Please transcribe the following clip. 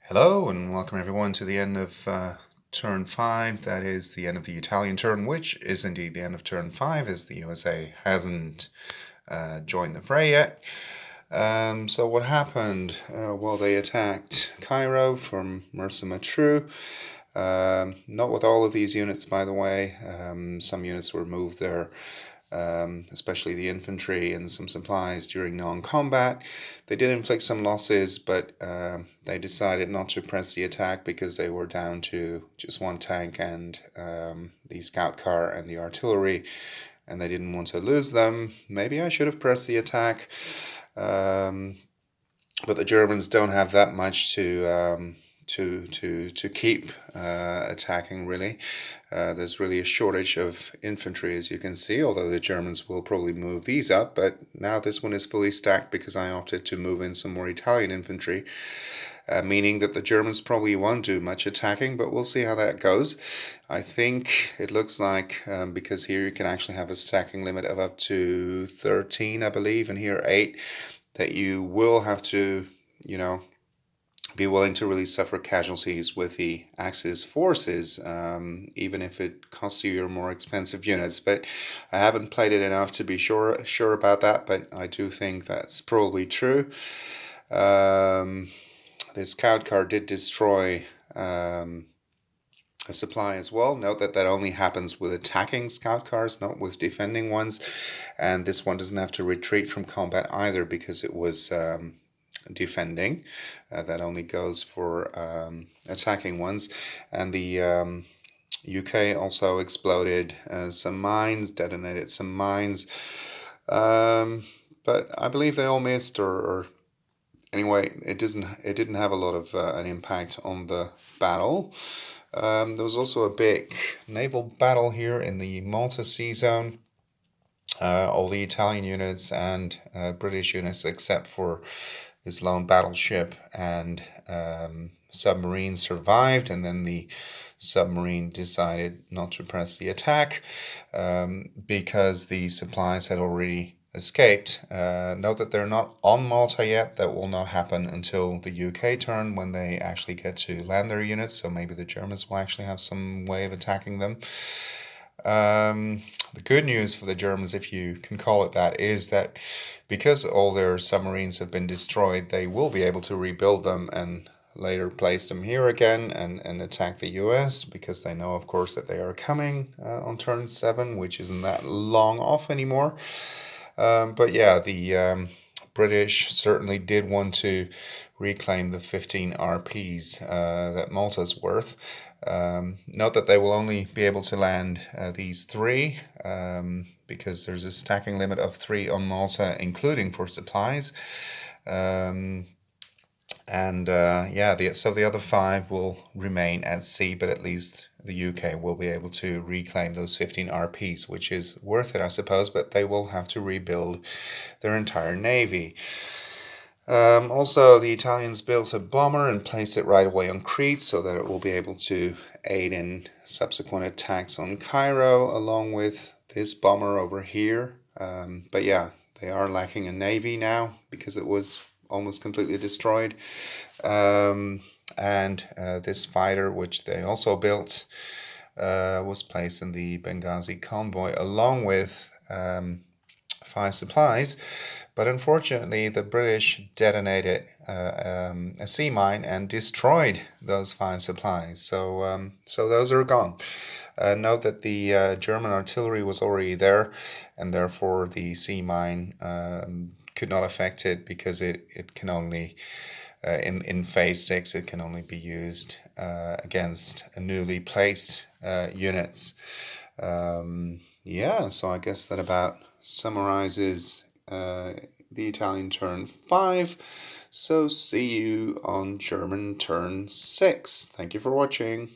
Hello and welcome everyone to the end of turn 5. That is the end of the Italian turn, which is indeed the end of turn 5 as the USA hasn't joined the fray yet. So what happened? Well, they attacked Cairo from Mersa Matruh. Not with all of these units, by the way. Some units were moved there, especially the infantry and some supplies during non-combat. They did inflict some losses, but they decided not to press the attack because they were down to just one tank and the scout car and the artillery, and they didn't want to lose them. Maybe I should have pressed the attack, but the Germans don't have that much to keep attacking, really. There's really a shortage of infantry, as you can see, although the Germans will probably move these up, but now this one is fully stacked because I opted to move in some more Italian infantry, meaning that the Germans probably won't do much attacking, but we'll see how that goes. I think it looks like, because here you can actually have a stacking limit of up to 13, I believe, and here 8, that you will have to, be willing to really suffer casualties with the Axis forces, even if it costs you your more expensive units. But I haven't played it enough to be sure about that, but I do think that's probably true. The scout car did destroy a supply as well. Note that that only happens with attacking scout cars, not with defending ones. And this one doesn't have to retreat from combat either because it was defending. That only goes for attacking ones. And the UK also exploded some mines, detonated some mines. But I believe they all missed, or anyway, it didn't have a lot of an impact on the battle. There was also a big naval battle here in the Malta Sea Zone. All the Italian units and British units, except for this lone battleship and submarine, survived, and then the submarine decided not to press the attack because the supplies had already escaped. Note that they're not on Malta yet. That will not happen until the UK turn, when they actually get to land their units, so maybe the Germans will actually have some way of attacking them. The good news for the Germans, if you can call it that, is that because all their submarines have been destroyed, they will be able to rebuild them and later place them here again and attack the US, because they know, of course, that they are coming on turn 7, which isn't that long off anymore. But yeah, the British certainly did want to reclaim the 15 RPs that Malta's worth. Note that they will only be able to land these 3 because there's a stacking limit of 3 on Malta, including for supplies. So the other 5 will remain at sea, but at least the UK will be able to reclaim those 15 RPs, which is worth it, I suppose, but they will have to rebuild their entire navy. Also, the Italians built a bomber and placed it right away on Crete so that it will be able to aid in subsequent attacks on Cairo, along with this bomber over here. But yeah, they are lacking a navy now because it was almost completely destroyed. This fighter, which they also built, was placed in the Benghazi convoy along with 5 supplies. But unfortunately, the British detonated a sea mine and destroyed those 5 supplies. So those are gone. Note that the German artillery was already there, and therefore the sea mine could not affect it, because it can only, in phase 6, it can only be used against newly placed units. So I guess that about summarizes the Italian turn 5. So see you on German turn 6. Thank you for watching.